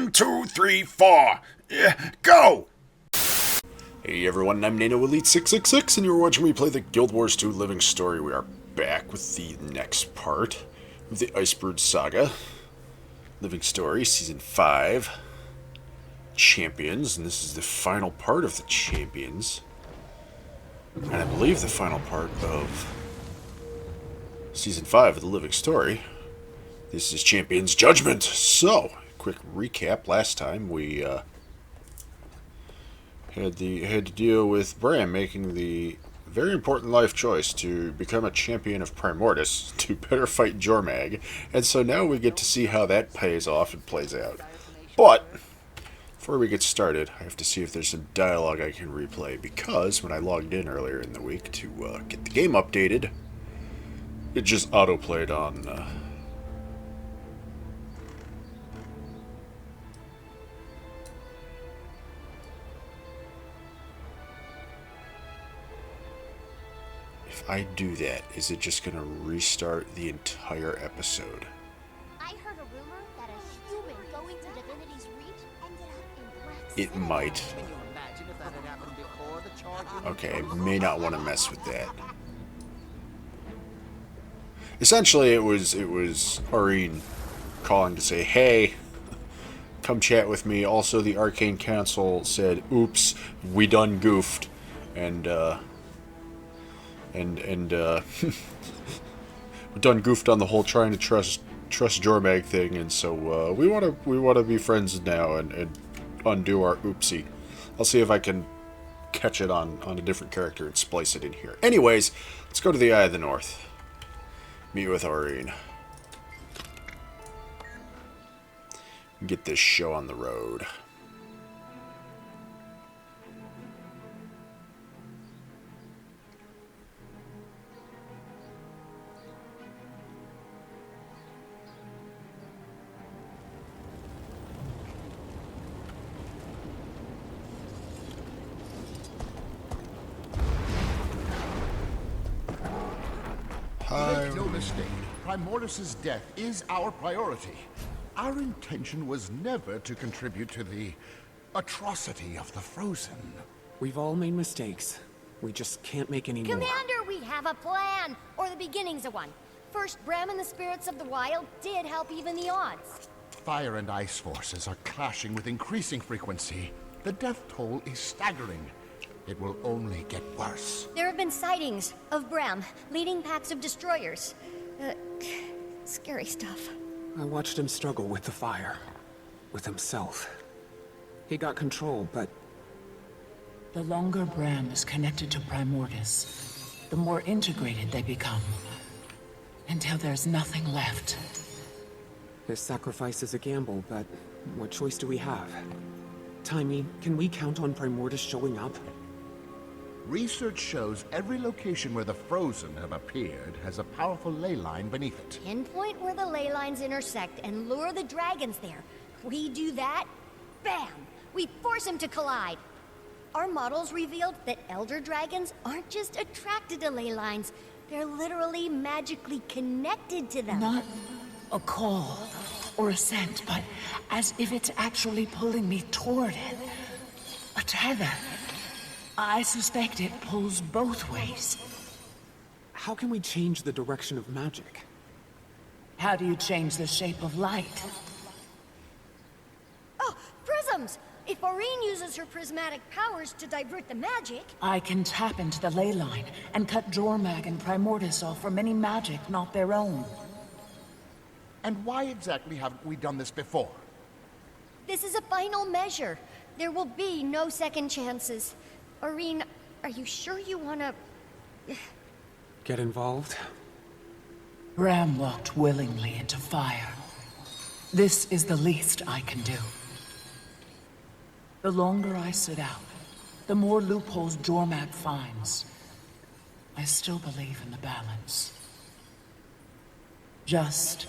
1, 2, 3, 4. Go! Hey everyone, I'm NanoElite666, and you're watching me play the Guild Wars 2 Living Story. We are back with the next part of the Icebrood Saga. Living Story, Season 5. Champions, and this is the final part of the Champions. And I believe the final part of Season 5 of the Living Story. This is Champions Judgement. So, quick recap. Last time we had to deal with Braham making the very important life choice to become a champion of Primordus to better fight Jormag. And so now we get to see how that pays off and plays out. But before we get started, I have to see if there's some dialogue I can replay, because when I logged in earlier in the week to get the game updated, it just auto-played on If I do that, is it just going to restart the entire episode? I heard a rumor that a human going to Divinity's Reach ended up in Black It might. Okay, I may not want to mess with that. Essentially, it was Aurene calling to say, "Hey, come chat with me." Also, the Arcane Council said, "Oops, we done goofed," and we done goofed on the whole trying to trust Jormag thing, and so we want to be friends now and undo our oopsie. I'll see if I can catch it on a different character and splice it in here. Anyways, let's go to the Eye of the North. Meet with Aurene. Get this show on the road. Make no mistake, Primordus' death is our priority. Our intention was never to contribute to the atrocity of the Frozen. We've all made mistakes. We just can't make any more. Commander, we have a plan! Or the beginnings of one. First, Braham and the spirits of the wild did help even the odds. Fire and ice forces are clashing with increasing frequency. The death toll is staggering. It will only get worse. There have been sightings of Braham leading packs of destroyers. Scary stuff. I watched him struggle with the fire. With himself. He got control, but... The longer Braham is connected to Primordus, the more integrated they become. Until there's nothing left. His sacrifice is a gamble, but what choice do we have? Taimi, can we count on Primordus showing up? Research shows every location where the Frozen have appeared has a powerful ley line beneath it. Pinpoint where the ley lines intersect and lure the dragons there. We do that, bam! We force them to collide. Our models revealed that elder dragons aren't just attracted to ley lines, they're literally magically connected to them. Not a call or a scent, but as if it's actually pulling me toward it. A tether. I suspect it pulls both ways. How can we change the direction of magic? How do you change the shape of light? Oh, prisms! If Aurene uses her prismatic powers to divert the magic... I can tap into the ley line and cut Jormag and Primordus off from any magic not their own. And why exactly haven't we done this before? This is a final measure. There will be no second chances. Aurene, are you sure you wanna... Get involved? Braham walked willingly into fire. This is the least I can do. The longer I sit out, the more loopholes Jormag finds. I still believe in the balance. Just...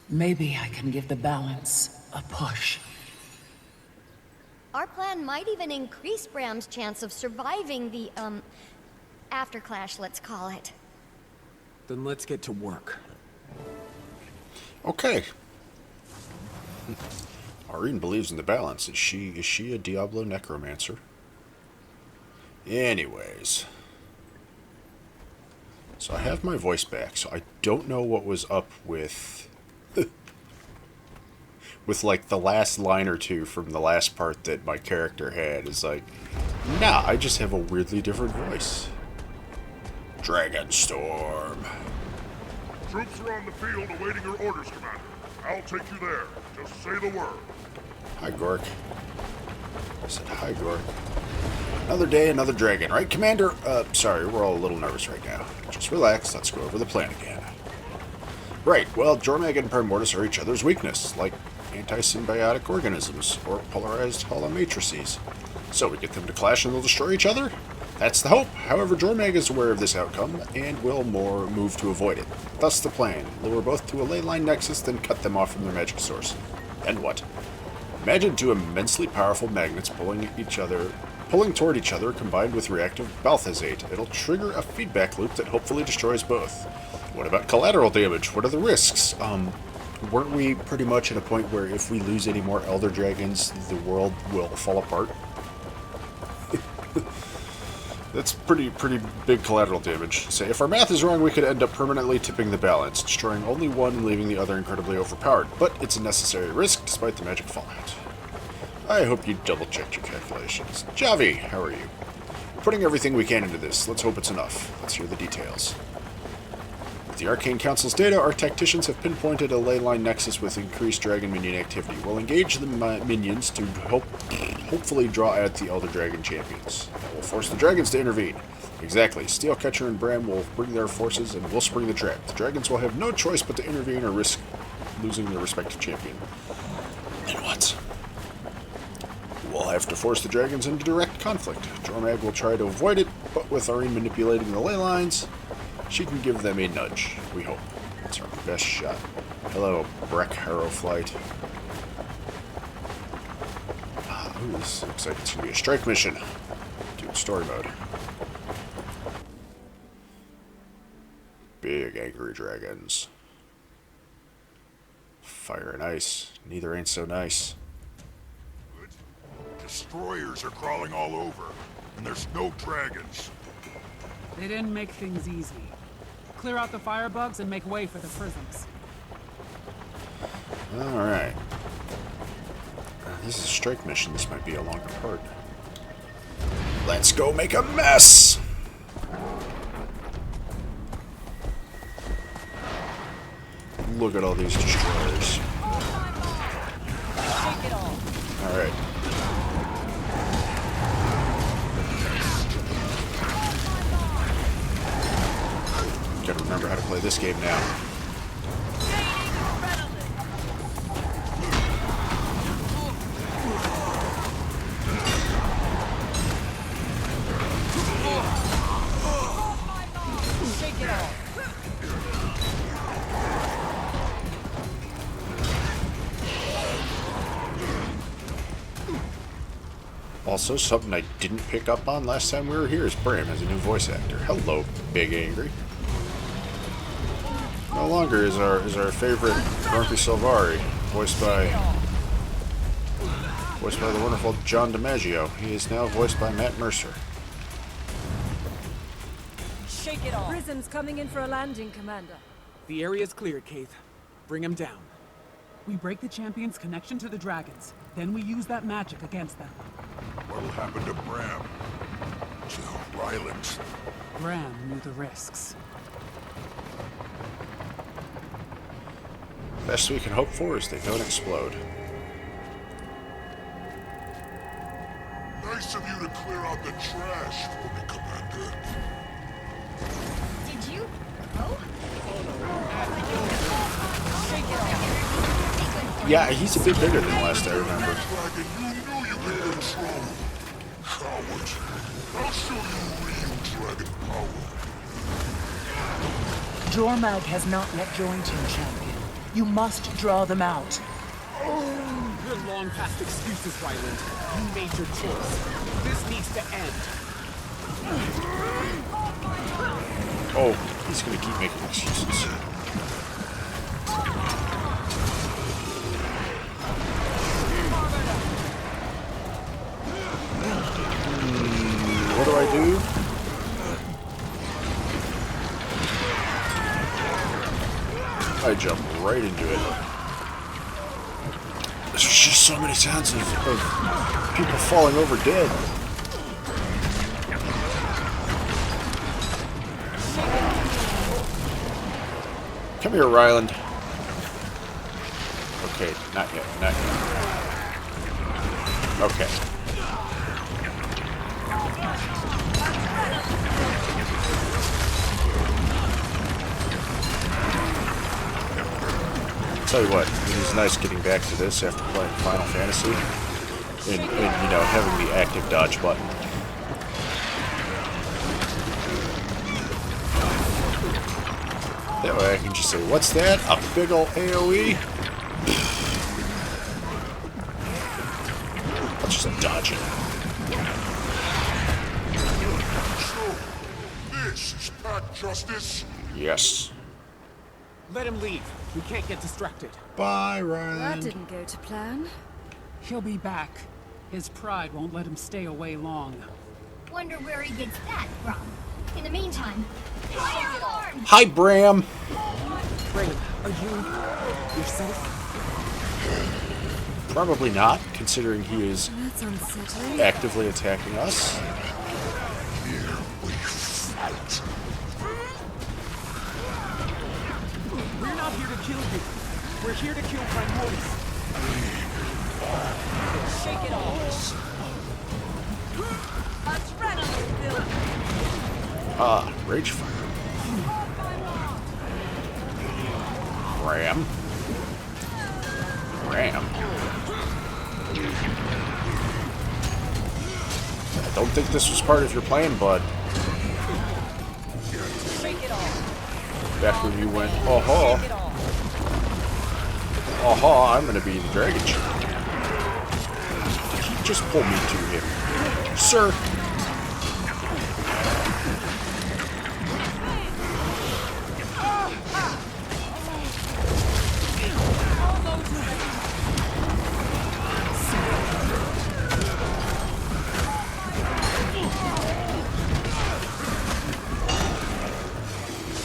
maybe I can give the balance a push. Our plan might even increase Braham's chance of surviving the, afterclash, let's call it. Then let's get to work. Okay. Aurene believes in the balance. Is she a Diablo necromancer? Anyways. So I have my voice back, so I don't know what was up with with like the last line or two from the last part that my character had. Is like, nah, I just have a weirdly different voice. Dragonstorm. Troops are on the field awaiting your orders, Commander. I'll take you there. Just say the word. Hi, Gork. I said hi, Gork. Another day, another dragon, right, Commander? Sorry, we're all a little nervous right now. Just relax, let's go over the plan again. Right, well, Jormag and Primordus are each other's weakness, like anti-symbiotic organisms, or polarized holomatrices. So we get them to clash and they'll destroy each other? That's the hope. However, Jormag is aware of this outcome, and will move to avoid it. Thus the plan, lure both to a ley line nexus, then cut them off from their magic source. Then what? Imagine two immensely powerful magnets pulling toward each other, combined with reactive balthazate. It'll trigger a feedback loop that hopefully destroys both. What about collateral damage? What are the risks? Weren't we pretty much at a point where if we lose any more Elder Dragons, the world will fall apart? That's pretty big collateral damage. Say, if our math is wrong, we could end up permanently tipping the balance, destroying only one and leaving the other incredibly overpowered. But it's a necessary risk, despite the magic fallout. I hope you double-checked your calculations. Javi, how are you? We're putting everything we can into this. Let's hope it's enough. Let's hear the details. With the Arcane Council's data, our tacticians have pinpointed a ley line nexus with increased dragon minion activity. We'll engage the minions to hopefully draw out the Elder Dragon champions. That will force the dragons to intervene. Exactly. Steelcatcher and Braham will bring their forces and we'll spring the trap. The dragons will have no choice but to intervene or risk losing their respective champion. Then what? We'll have to force the dragons into direct conflict. Jormag will try to avoid it, but with Aurene manipulating the ley lines, she can give them a nudge, we hope. It's our best shot. Hello, Breck Harrowflight. Ooh, this looks like it's going to be a strike mission. Do story mode. Big angry dragons. Fire and ice. Neither ain't so nice. Destroyers are crawling all over, and there's no dragons. They didn't make things easy. Clear out the firebugs and make way for the prisms. Alright. This is a strike mission. This might be a longer part. Let's go make a mess! Look at all these destroyers. Alright. Gotta remember how to play this game now. Also, something I didn't pick up on last time we were here is Braham has a new voice actor. Hello, Big Angry. No longer is our favorite Grumpy Silvari, voiced by the wonderful John DiMaggio. He is now voiced by Matt Mercer. Shake it off. Prism's coming in for a landing, Commander. The area's cleared, Keith. Bring him down. We break the champion's connection to the dragons. Then we use that magic against them. What'll happen to Braham? To Ryland? Braham knew the risks. Best we can hope for is they don't explode. Nice of you to clear out the trash for me, Commander. Did you? Oh? Yeah, he's a bit bigger than last I remember. Dragon, you knew you could control. Coward. I'll show you real dragon power. Jormag has not yet joined him, champion. You must draw them out. You're long past excuses, Ryland. You made your choice. This needs to end. Oh, he's gonna keep making excuses. right into it. There's just so many sounds of people falling over dead. Come here, Ryland. Okay, not yet, not yet. Okay. Tell you what, it is nice getting back to this after playing Final Fantasy and you know, having the active dodge button. That way I can just say, what's that? A big ol' AoE? I'll just dodge it. So, this is Pack Justice? Yes. Let him leave. We can't get distracted. Bye, That Ryland. didn't go to plan. He'll be back. His pride won't let him stay away long. Wonder where he gets that from. In the meantime, fire alarm! Hi, Braham. Braham, are you yourself? Probably not, considering he is That's unsettling. actively attacking us. Here we fight. We're not here to kill you. We're here to kill Primordus. Shake it off. Adrenaline build. Ah, rage fire. Ram. Ram. I don't think this was part of your plan, bud. Shake it off. Back when you went, oh-ho, Shake it off. oh-ho, I'm gonna be the dragon chief. Did he just pull me to him? Sir.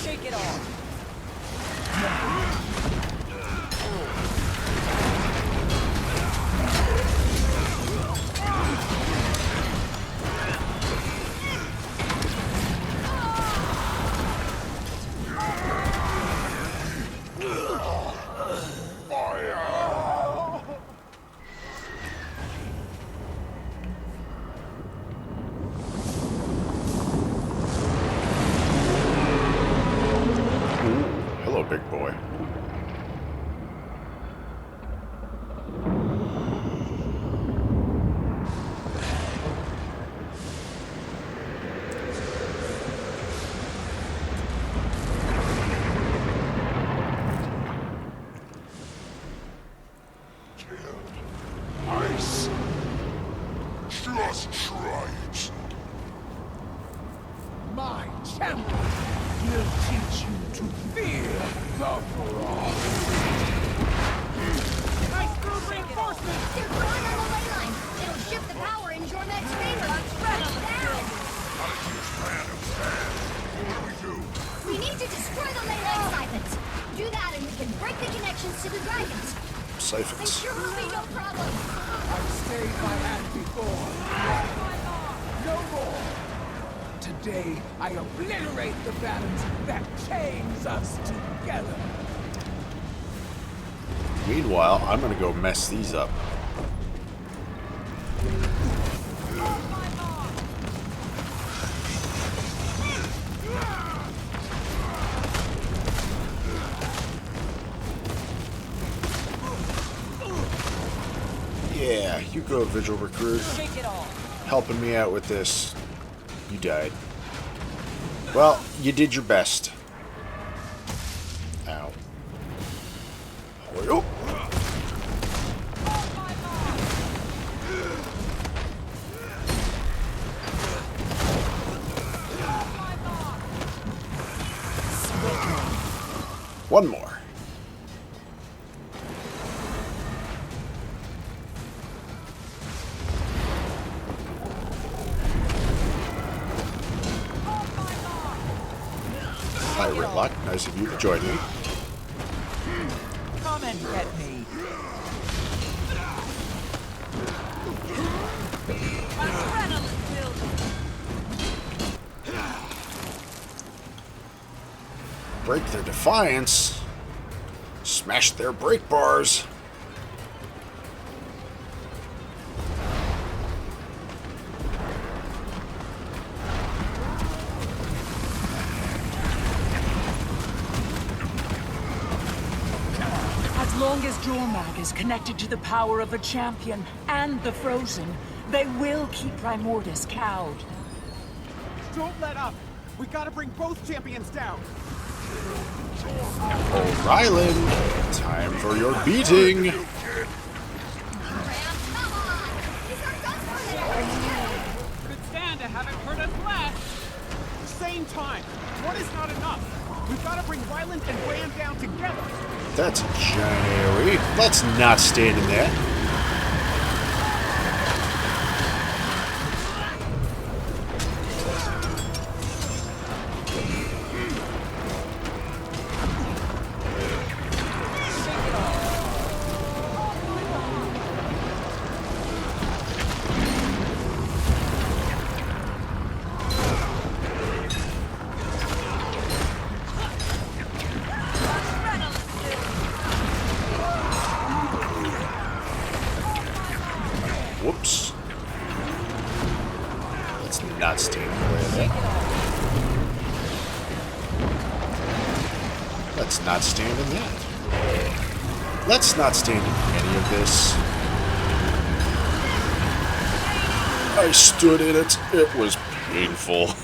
Shake it off. Hello, big boy. Ice. Just try it. My champion will teach you to fear the frost. Icebrood reinforcements! They're drawing on the ley line! It'll shift the power in Jormag's favor! That's bad! What do we do? We need to destroy the ley line siphons! Do that and we can break the connections to the dragons! I'm Siphons. sure it'll be no problem! I've stayed my hand before. No more. Today, I obliterate the balance that chains us together. Meanwhile, I'm gonna go mess these up. Yeah, you go, Vigil Recruit. Shake it off. Helping me out with this. You died. Well, you did your best. Ow. Oh. One more. Hi, Whitlock. Nice of you to join me. and get me. Break their defiance. Smash their brake bars. As long as Jormag is connected to the power of the champion and the Frozen, they will keep Primordus cowed. Don't let up. We gotta bring both champions down. Oh, Ryland, time for your beating. Could stand to have it hurt us less. Same time. One is not enough. We've gotta bring Ryland and Braham down together. That's a giant AoE. Let's not stand in that. Whoops. Let's not stand in the way of that. Let's not stand in that. Let's not stand in any of this. I stood in it. It was painful.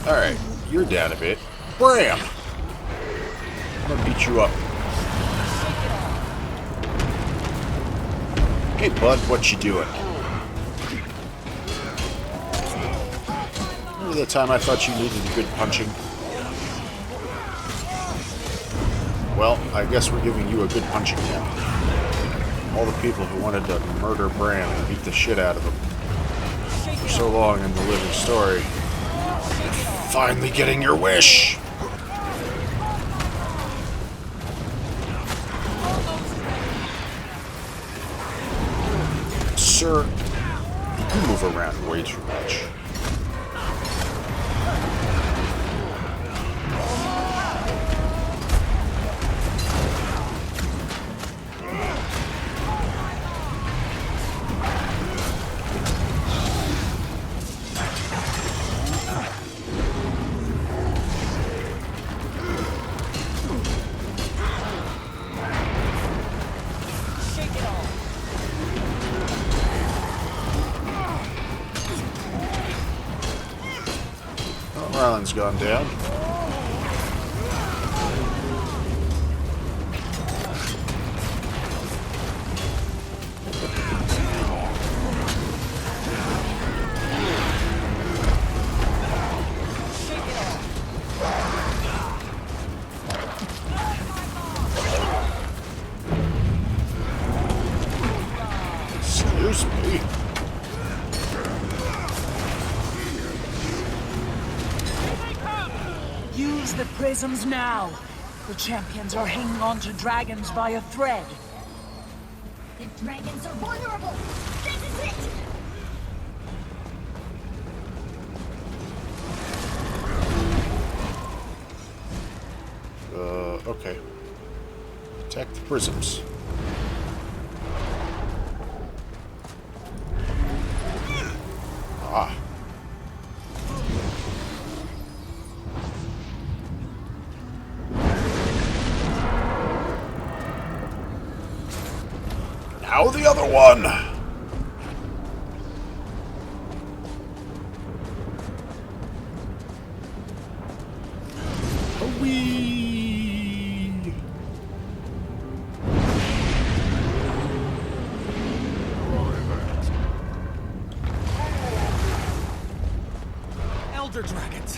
Alright, you're down a bit. Braham! I'm gonna beat you up. Hey bud, what you doing? Remember the time I thought you needed a good punching? Well, I guess we're giving you a good punching now. All the people who wanted to murder Braham and beat the shit out of him for so long in the living story. Finally getting your wish! Sir, you move around way too much. Ryland's gone down. Excuse me. Use the prisms now. The champions are hanging on to dragons by a thread. The dragons are vulnerable! This is it! Okay. Attack the prisms. Ah. Now the other one! Whee! Elder Dragons.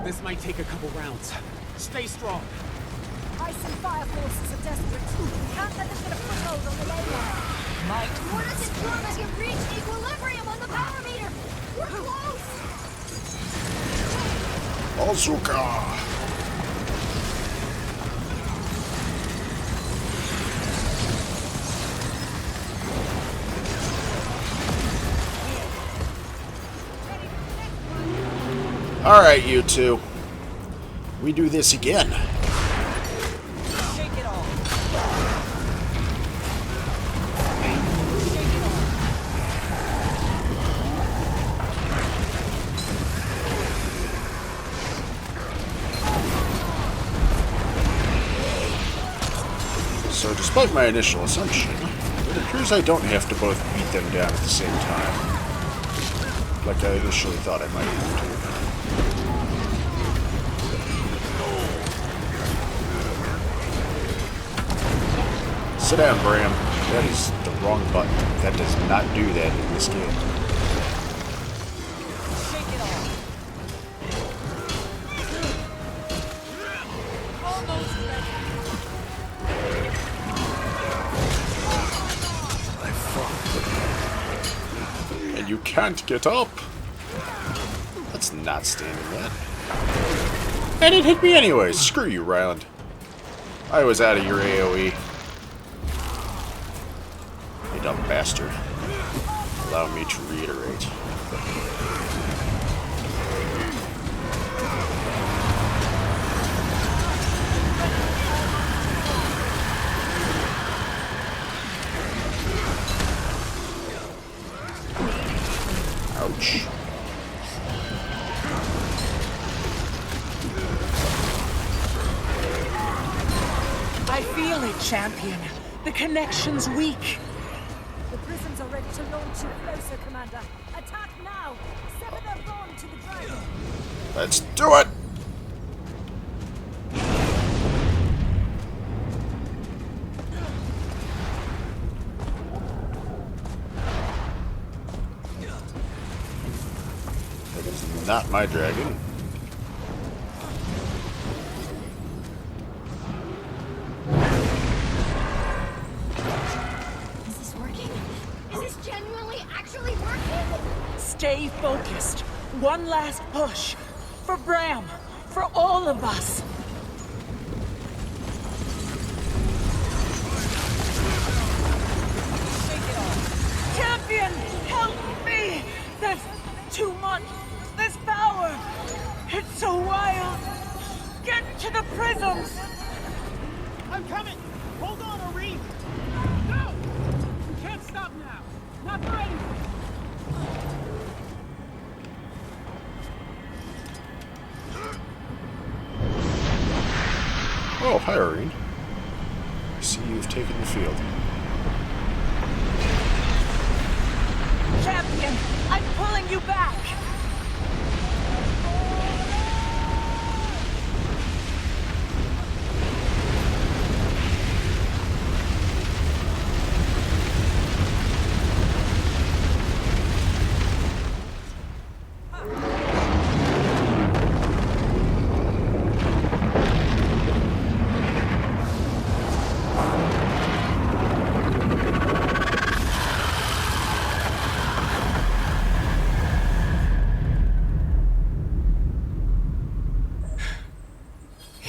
This might take a couple rounds. Stay strong. Ice and fire forces are desperate. We can't let them get a foothold on the ley line. Mortis and Jormag have reached equilibrium on the power meter. We're close. Bazooka! Alright, you two. We do this again. Shake it off. So despite my initial assumption, it appears I don't have to both beat them down at the same time. Like I initially thought I might have to. Sit down, Braham. That is the wrong button. That does not do that in this game. Shake it off. Almost ready. And you can't get up. Let's not stand in that. And it hit me anyway. Screw you, Ryland. I was out of your AoE. You dumb bastard. Allow me to reiterate. Ouch. I feel it, champion. The connection's weak. The prisms are ready to launch you closer, Commander. Attack now! Sever their bond to the dragon! Let's do it! That is not my dragon. Is this working? Is this genuinely actually working? Stay focused. One last push. For Braham. For all of us. Champion, help me! There's too much. This power. It's so wild. Get to the prisms. I'm coming! Hold on, Aurene! No! We can't stop now! Not for anything! Oh, hi, Aurene. I see you've taken the field. Champion, I'm pulling you back.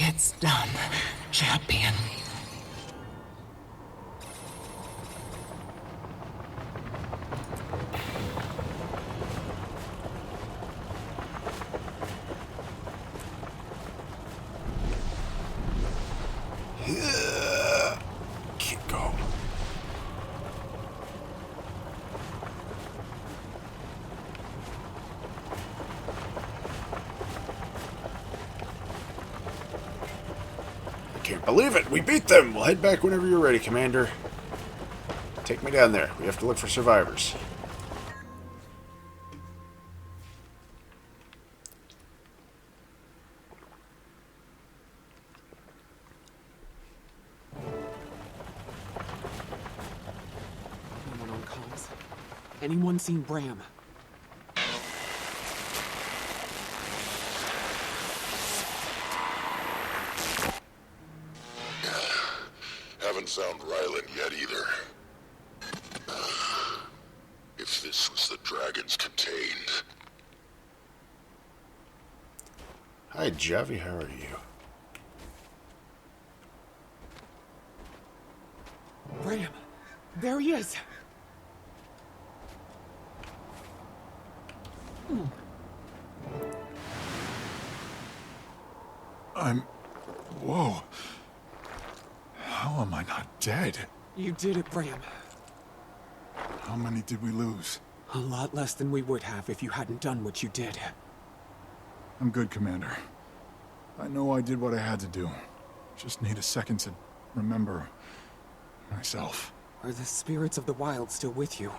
It's done, champion. Can't go. Can't believe it! We beat them! We'll head back whenever you're ready, Commander. Take me down there. We have to look for survivors. Anyone on comms? Anyone seen Braham? doesn't sound Ryland yet either. If this was the dragons contained... Hi, Javi, how are you? Braham, there he is. Whoa. How am I not dead? You did it, Braham. How many did we lose? A lot less than we would have if you hadn't done what you did. I'm good, Commander. I know I did what I had to do. Just need a second to remember myself. Are the spirits of the wild still with you?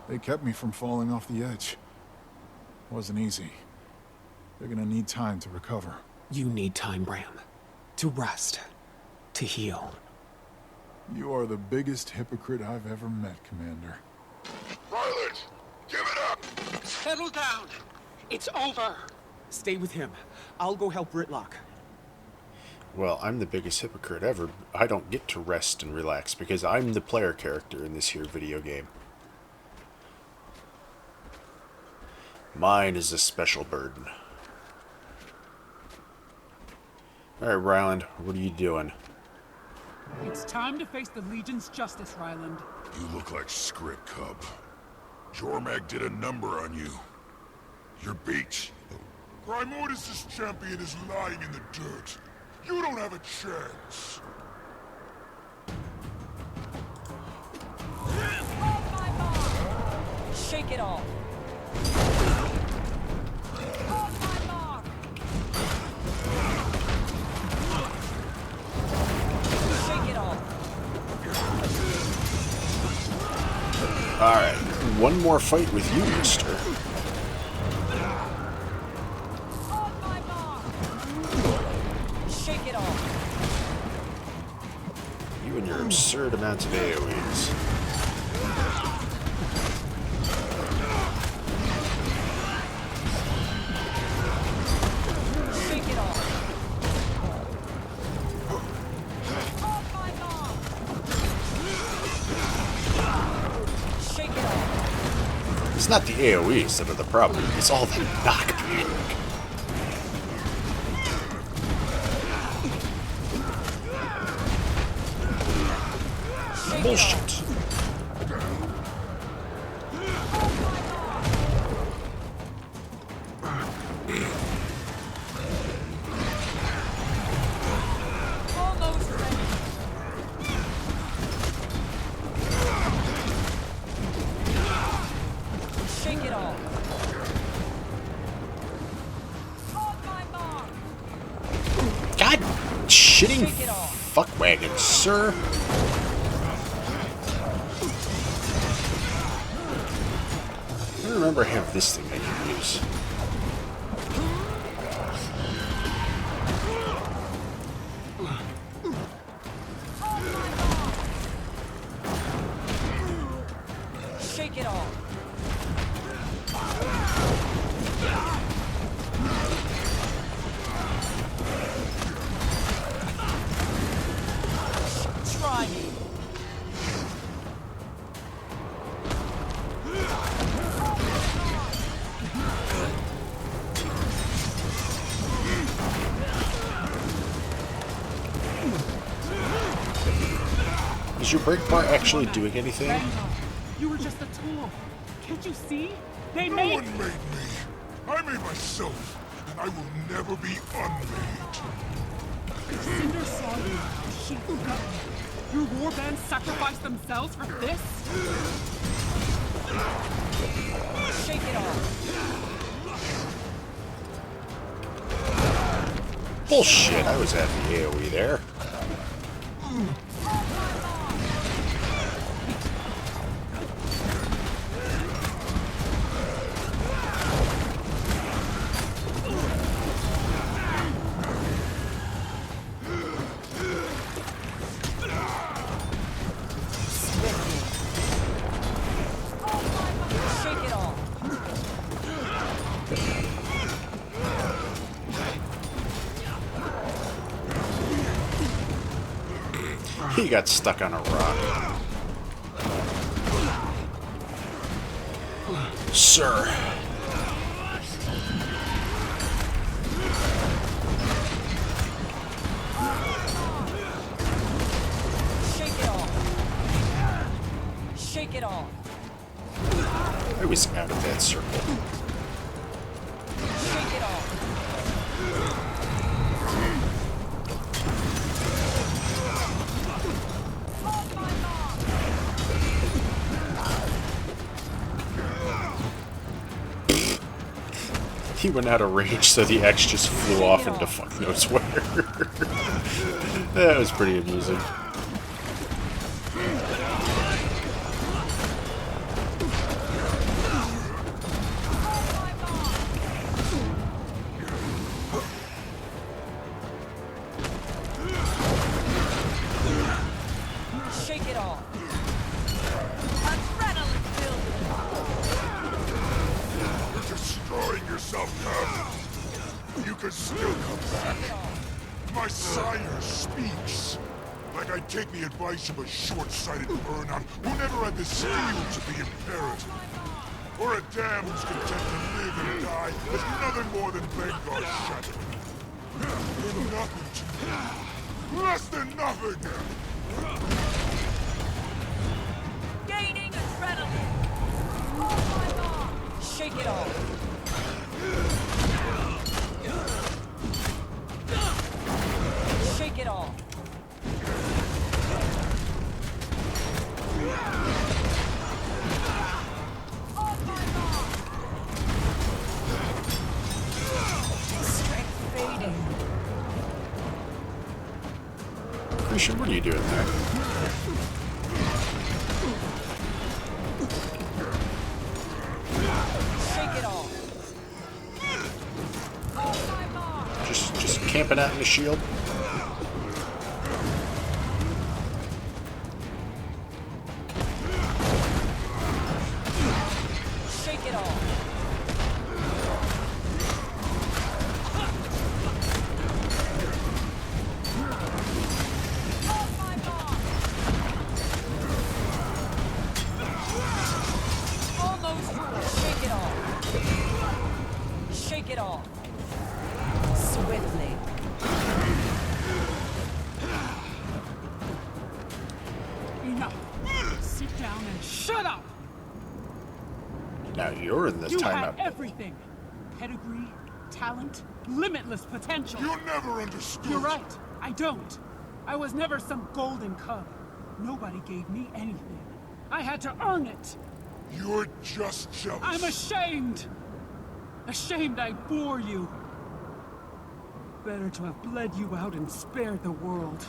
They kept me from falling off the edge. Wasn't easy. They're gonna need time to recover. You need time, Braham. To rest. To heal. You are the biggest hypocrite I've ever met, Commander. Ryland! Give it up! Settle down! It's over! Stay with him. I'll go help Ritlock. Well, I'm the biggest hypocrite ever. I don't get to rest and relax because I'm the player character in this here video game. Mine is a special burden. Alright, Ryland, what are you doing? It's time to face the Legion's justice, Ryland. You look like script, Cub. Jormag did a number on you. You're beat. Primordus' champion is lying in the dirt. You don't have a chance. Shake it off. Alright, one more fight with you, mister. Shake it off. You and your absurd amounts of AoEs. Shake it off. Shake it off. It's not the AoEs that are the problem, it's all the knockback. Bullshit. Almost ready. Shake it off. On my mark. God shitting Shake it off. fuck wagon, sir. I remember I have this thing I can use. Shake it off. Try me. Is your break bar actually doing anything? You were just a tool. Can't you see? They No made... one made me. I made myself, and I will never be unmade. Cinder saw you. She forgot. Your warbands sacrificed themselves for this? Shake it off. Bullshit, I was at the AoE there. Shake it off. He got stuck on a rock. Sir. Shake it off. Shake it off. I was out of that circle. Shake it off. He went out of range, so the X just flew off into fuck knows where. That was pretty amusing. Shake it off. Adrenaline building. You're destroying yourself, Cub. You could still come back. My sire speaks. Like I take the advice of a short-sighted burnout who never had the steel to be imperative. Or a dam who's content to live and die as nothing more than Vanguard's shadow. You're nothing to me. Less than nothing! Gaining adrenaline. Shake it off. Shake it off. Strength fading. Christian, what are you doing there? Shake it off. Just camping out in the shield? Shake it off. Almost. Shake it off. Shake it off. Swiftly. Enough. Sit down and shut up. Now you're in the You have timeout. everything. Pedigree, talent, limitless potential. You never understood. You're right. I don't. I was never some golden cub. Nobody gave me anything. I had to earn it. You're just jealous. I'm ashamed. Ashamed I bore you. Better to have bled you out and spared the world.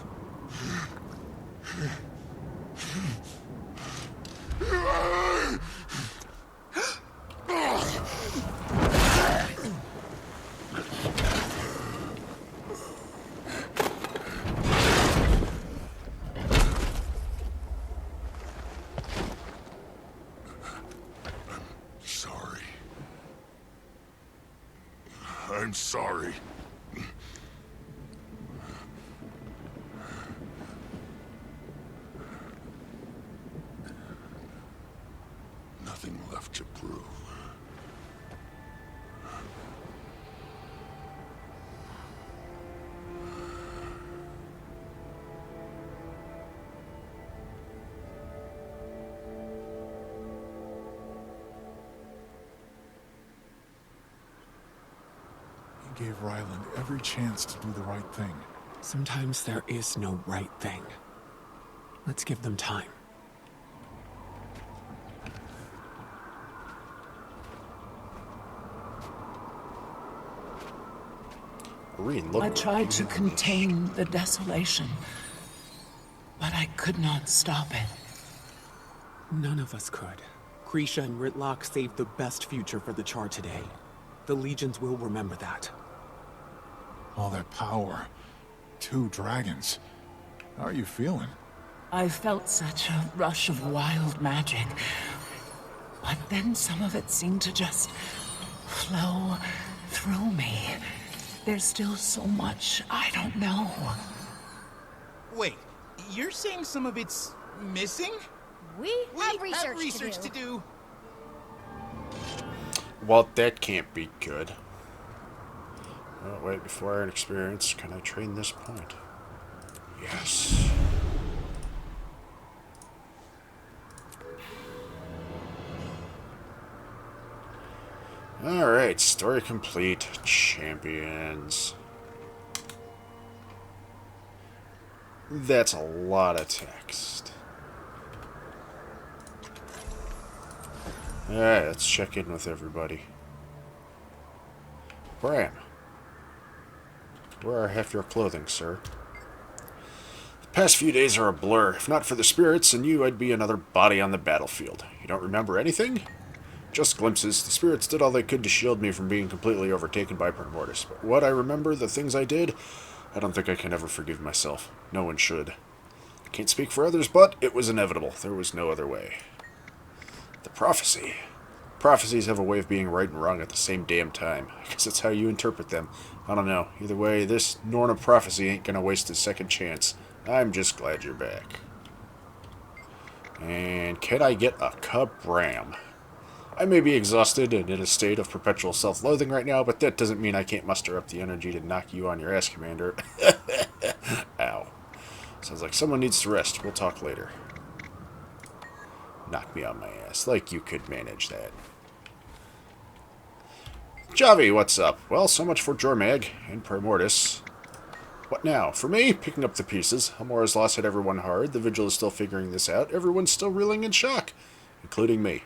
Sorry. I'm sorry. Nothing left to prove. He gave Ryland every chance to do the right thing. Sometimes there is no right thing. Let's give them time. Aurene, look. I tried to contain the desolation, but I could not stop it. None of us could. Krisha and Ritlock saved the best future for the Char today. The Legions will remember that. All that power. 2 dragons. How are you feeling? I felt such a rush of wild magic, but then some of it seemed to just flow through me. There's still so much I don't know. Wait, you're saying some of it's missing? We have research to do. Well, that can't be good. Oh, wait, before I earn experience, can I train this point? Yes. Alright, story complete. Champions. That's a lot of text. Alright, let's check in with everybody. Braham. Where are half your clothing, sir? The past few days are a blur. If not for the spirits and you, I'd be another body on the battlefield. You don't remember anything? Just glimpses. The spirits did all they could to shield me from being completely overtaken by Primordus. But what I remember, the things I did, I don't think I can ever forgive myself. No one should. I can't speak for others, but it was inevitable. There was no other way. The prophecy. Prophecies have a way of being right and wrong at the same damn time. I guess it's how you interpret them. I don't know. Either way, this Norn of prophecy ain't gonna waste a second chance. I'm just glad you're back. And can I get a kabram? I may be exhausted and in a state of perpetual self-loathing right now, but that doesn't mean I can't muster up the energy to knock you on your ass, Commander. Ow. Sounds like someone needs to rest. We'll talk later. Knock me on my ass, like you could manage that. Javi, what's up? Well, so much for Jormag and Primordus. What now? For me, picking up the pieces. Amora's loss hit everyone hard. The Vigil is still figuring this out. Everyone's still reeling in shock, including me.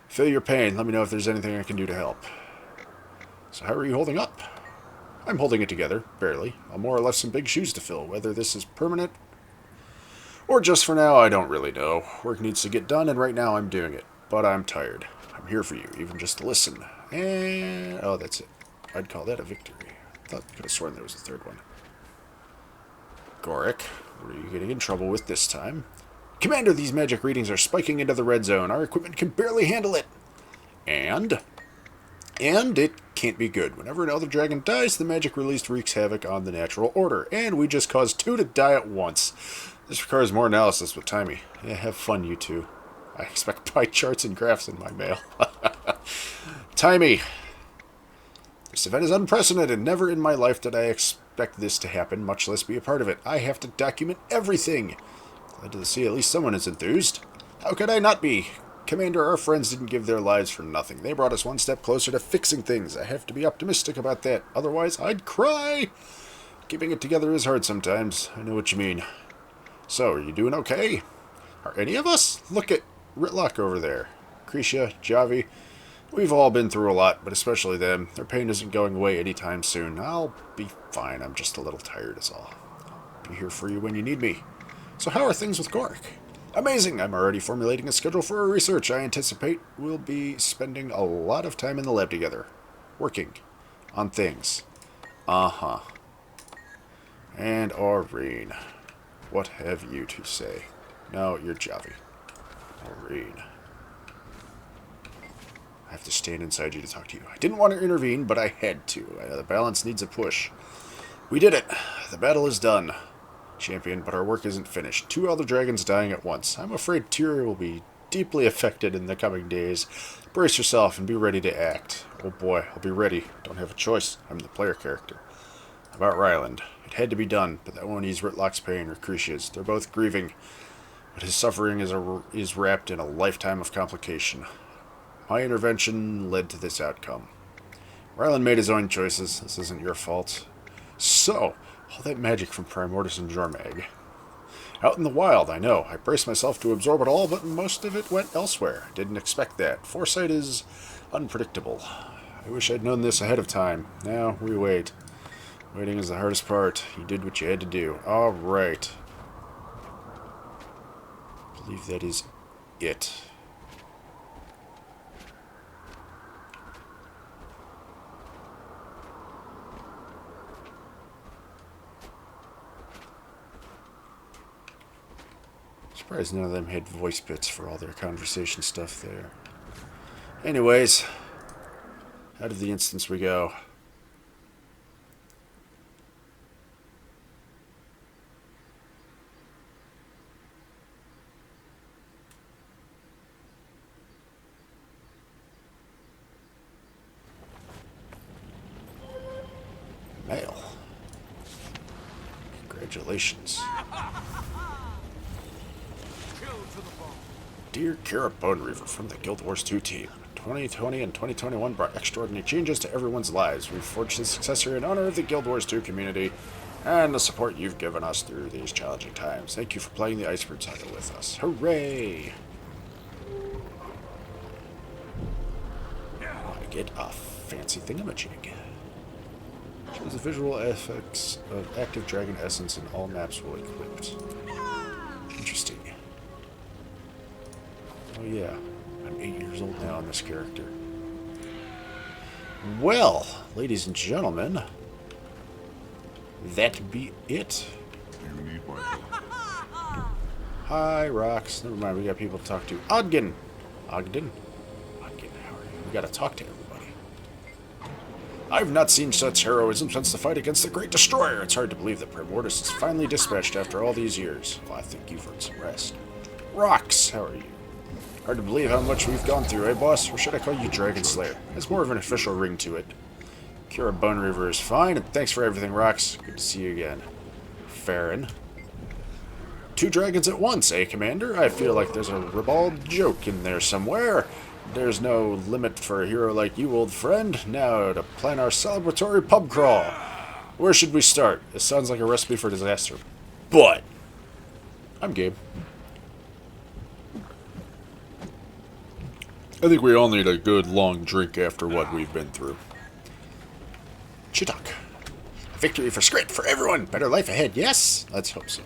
Feel your pain. Let me know if there's anything I can do to help. So how are you holding up? I'm holding it together, barely. Amora left some big shoes to fill. Whether this is permanent or just for now, I don't really know. Work needs to get done, and right now I'm doing it. But I'm tired. I'm here for you, even just to listen. And... oh, that's it. I'd call that a victory. I thought I could have sworn there was a third one. Goric, what are you getting in trouble with this time? Commander, these magic readings are spiking into the red zone. Our equipment can barely handle it. And it can't be good. Whenever an Elder Dragon dies, the magic released wreaks havoc on the natural order. And we just caused 2 to die at once. This requires more analysis with Taimi. Yeah, have fun, you two. I expect pie charts and graphs in my mail. Taimi. This event is unprecedented. Never in my life did I expect this to happen, much less be a part of it. I have to document everything. Glad to see at least someone is enthused. How could I not be? Commander, our friends didn't give their lives for nothing. They brought us one step closer to fixing things. I have to be optimistic about that. Otherwise, I'd cry. Keeping it together is hard sometimes. I know what you mean. So, are you doing okay? Are any of us? Look at Ritlock over there. Krisha, Javi. We've all been through a lot, but especially them. Their pain isn't going away anytime soon. I'll be fine. I'm just a little tired is all. I'll be here for you when you need me. So how are things with Goric? Amazing! I'm already formulating a schedule for our research. I anticipate we'll be spending a lot of time in the lab together. Working on things. Uh-huh. And Aurene. What have you to say? No, you're Javi. Aurene. I have to stand inside you to talk to you. I didn't want to intervene, but I had to. The balance needs a push. We did it. The battle is done. Champion, but our work isn't finished. 2 Elder Dragons dying at once. I'm afraid Tyr will be deeply affected in the coming days. Brace yourself and be ready to act. Oh boy, I'll be ready. Don't have a choice. I'm the player character. About Ryland. It had to be done, but that won't ease Ritlock's pain or Krisha's. They're both grieving, but his suffering is wrapped in a lifetime of complication. My intervention led to this outcome. Ryland made his own choices. This isn't your fault. So, all that magic from Primordus and Jormag. Out in the wild, I know. I braced myself to absorb it all, but most of it went elsewhere. Didn't expect that. Foresight is unpredictable. I wish I'd known this ahead of time. Now, we wait. Waiting is the hardest part. You did what you had to do. All right. I believe that is it. Surprised none of them had voice bits for all their conversation stuff there. Anyways, out of the instance we go. Mail. Congratulations. Dear Kara Bone Reaver from the Guild Wars 2 team, 2020 and 2021 brought extraordinary changes to everyone's lives. We've forged this success here in honor of the Guild Wars 2 community and the support you've given us through these challenging times. Thank you for playing the Icebrood Saga with us. Hooray! I get a fancy thingamajig. Shows the visual effects of active dragon essence in all maps will equipped. Interesting. Oh yeah, I'm 8 years old now on this character. Well, ladies and gentlemen, that be it. You need my help. Hi, Rocks. Never mind, we got people to talk to. Ogden! Ogden? Ogden, how are you? We gotta talk to everybody. I've not seen such heroism since the fight against the Great Destroyer. It's hard to believe that Primordus is finally dispatched after all these years. Well, I think you've earned some rest. Rocks, how are you? Hard to believe how much we've gone through, eh, boss? Or should I call you Dragon Slayer? It's more of an official ring to it. Kara Bone Reaver is fine, and thanks for everything, Rocks. Good to see you again. Farron. 2 dragons at once, eh, Commander? I feel like there's a ribald joke in there somewhere. There's no limit for a hero like you, old friend. Now to plan our celebratory pub crawl. Where should we start? It sounds like a recipe for disaster. But I'm game. I think we all need a good long drink after what we've been through. Chittok. Victory for Script for everyone. Better life ahead, yes? Let's hope so.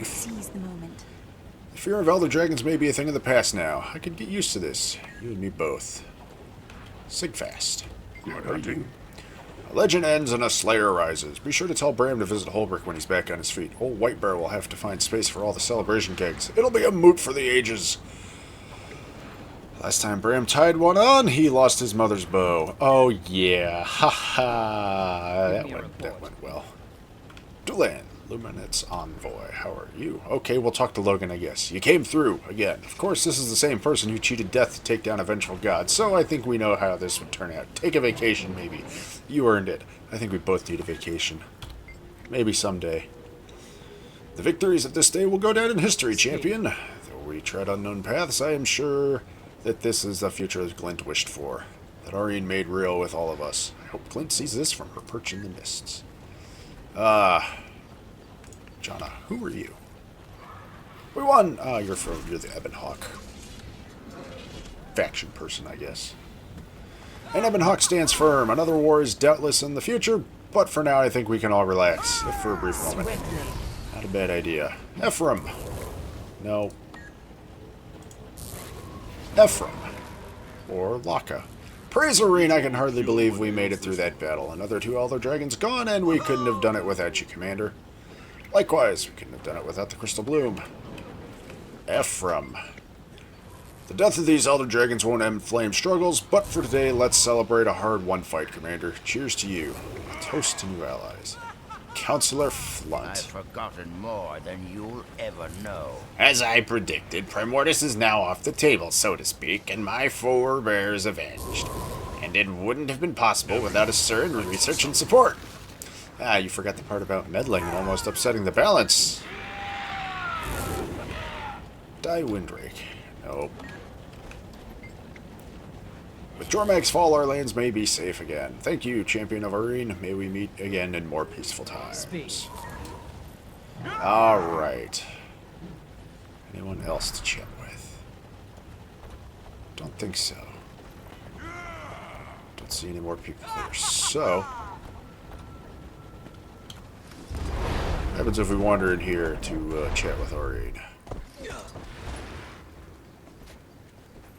Seize the moment. The fear of elder dragons may be a thing of the past now. I could get used to this. You and me both. Sigfast. What are you? A legend ends and a slayer rises. Be sure to tell Braham to visit Holbrook when he's back on his feet. Old White Bear will have to find space for all the celebration kegs. It'll be a moot for the ages. Last time Braham tied one on, he lost his mother's bow. Oh yeah. Ha ha. That went well. Dulan. Luminet's envoy. How are you? Okay, we'll talk to Logan, I guess. You came through, again. Of course, this is the same person who cheated death to take down a vengeful god, so I think we know how this would turn out. Take a vacation, maybe. You earned it. I think we both need a vacation. Maybe someday. The victories of this day will go down in history, champion. Though we tread unknown paths, I am sure that this is the future that Glint wished for. That Aurene made real with all of us. I hope Glint sees this from her perch in the mists. Jonna, who are you? We won! You're the Ebon Hawk. Faction person, I guess. And Ebon Hawk stands firm. Another war is doubtless in the future, but for now I think we can all relax, if for a brief moment. Not a bad idea. Ephraim. No. Ephraim. Or Laka. Praise Aurene, I can hardly believe we made it through that battle. Another 2 elder dragons gone, and we couldn't have done it without you, Commander. Likewise, we couldn't have done it without the Crystal Bloom. Ephraim. The death of these elder dragons won't end flame struggles, but for today, let's celebrate a hard-won fight, Commander. Cheers to you. A toast to new allies. Counselor Flunt. I've forgotten more than you'll ever know. As I predicted, Primordus is now off the table, so to speak, and my forebears avenged. And it wouldn't have been possible without a surge in research and support. You forgot the part about meddling and almost upsetting the balance. Die Windrake. Nope. With Jormag's fall, our lands may be safe again. Thank you, Champion of Aurene. May we meet again in more peaceful times. Alright. Anyone else to chat with? Don't think so. Don't see any more people here. So, what happens if we wander in here to chat with Aurene?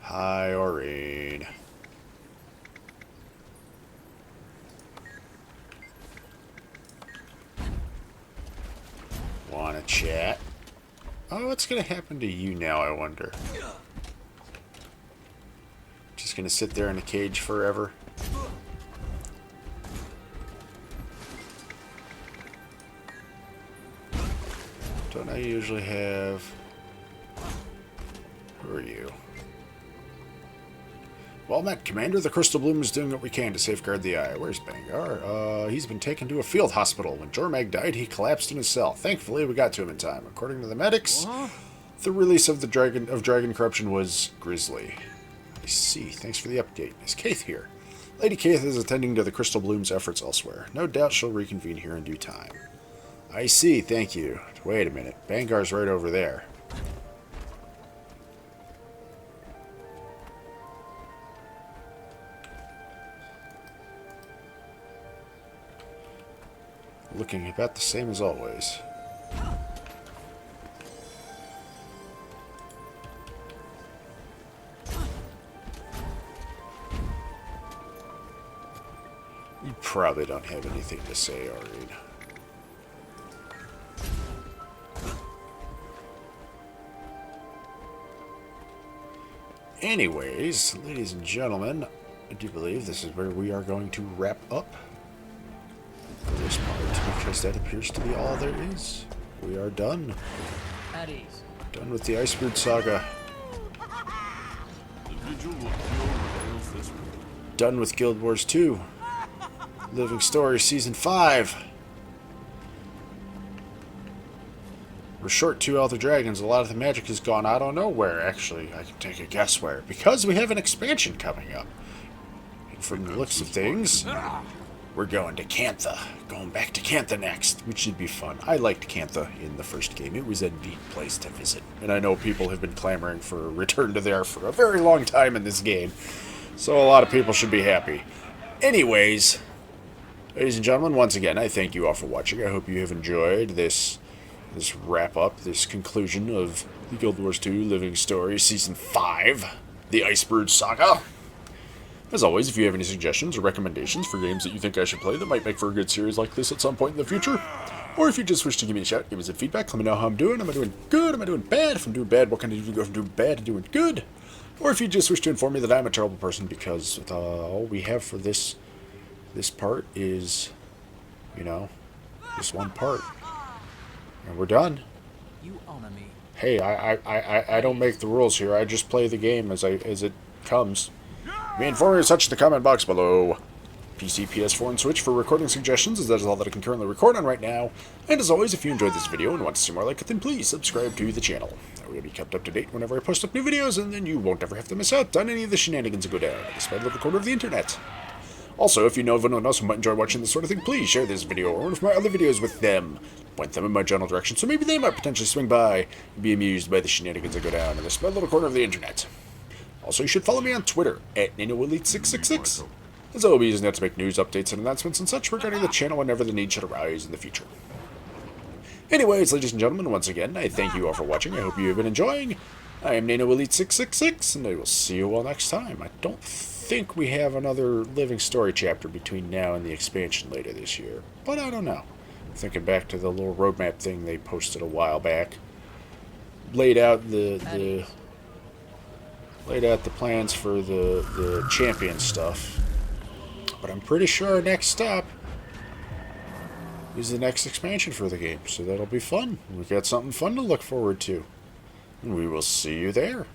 Hi, Aurene. Wanna chat? Oh, what's gonna happen to you now, I wonder? Just gonna sit there in a cage forever? Don't I usually have... Who are you? Well met, Commander. The Crystal Bloom is doing what we can to safeguard the Eye. Where's Bangar? He's been taken to a field hospital. When Jormag died, he collapsed in his cell. Thankfully, we got to him in time. According to the medics, the release of the dragon corruption was grisly. I see. Thanks for the update. Is Kaith here? Lady Kaith is attending to the Crystal Bloom's efforts elsewhere. No doubt she'll reconvene here in due time. I see. Thank you. Wait a minute. Bangar's right over there. Looking about the same as always. You probably don't have anything to say, Aurene. Anyways, ladies and gentlemen, I do believe this is where we are going to wrap up for this part, because that appears to be all there is. We are done. At ease. Done with the Icebrood Saga. Done with Guild Wars 2. Living Story Season 5. We're short 2 Elder Dragons. A lot of the magic has gone. I don't know where, actually. I can take a guess where. Because we have an expansion coming up. And from the looks of things, we're going to Cantha. Going back to Cantha next, which should be fun. I liked Cantha in the first game. It was a neat place to visit. And I know people have been clamoring for a return to there for a very long time in this game. So a lot of people should be happy. Anyways, ladies and gentlemen, once again, I thank you all for watching. I hope you have enjoyed this wrap-up, this conclusion of the Guild Wars 2 Living Story Season 5, the Icebrood Saga. As always, if you have any suggestions or recommendations for games that you think I should play that might make for a good series like this at some point in the future, or if you just wish to give me a shout, give me some feedback, let me know how I'm doing. Am I doing good? Am I doing bad? If I'm doing bad, what can I do to go from doing bad to doing good? Or if you just wish to inform me that I'm a terrible person because all we have for this part is, you know, this one part. And we're done. You honor me. Hey, I don't make the rules here. I just play the game as it comes. Be informed as such in the comment box below. PC, PS4, and Switch for recording suggestions, as that is all that I can currently record on right now. And as always, if you enjoyed this video and want to see more like it, then please subscribe to the channel. That will be kept up to date whenever I post up new videos, and then you won't ever have to miss out on any of the shenanigans that go down at this little corner of the internet. Also, if you know of anyone else who might enjoy watching this sort of thing, please share this video or one of my other videos with them. Point them in my general direction, so maybe they might potentially swing by and be amused by the shenanigans that go down in this little corner of the internet. Also, you should follow me on Twitter, at NanoElite666. As I'll be using that to make news, updates, and announcements and such regarding the channel whenever the need should arise in the future. Anyways, ladies and gentlemen, once again, I thank you all for watching. I hope you have been enjoying. I am NanoElite666, and I will see you all next time. I don't think we have another Living Story chapter between now and the expansion later this year, but I don't know. Thinking back to the little roadmap thing they posted a while back, laid out the plans for the champion stuff. But I'm pretty sure our next stop is the next expansion for the game, so that'll be fun. We've got something fun to look forward to. And we will see you there.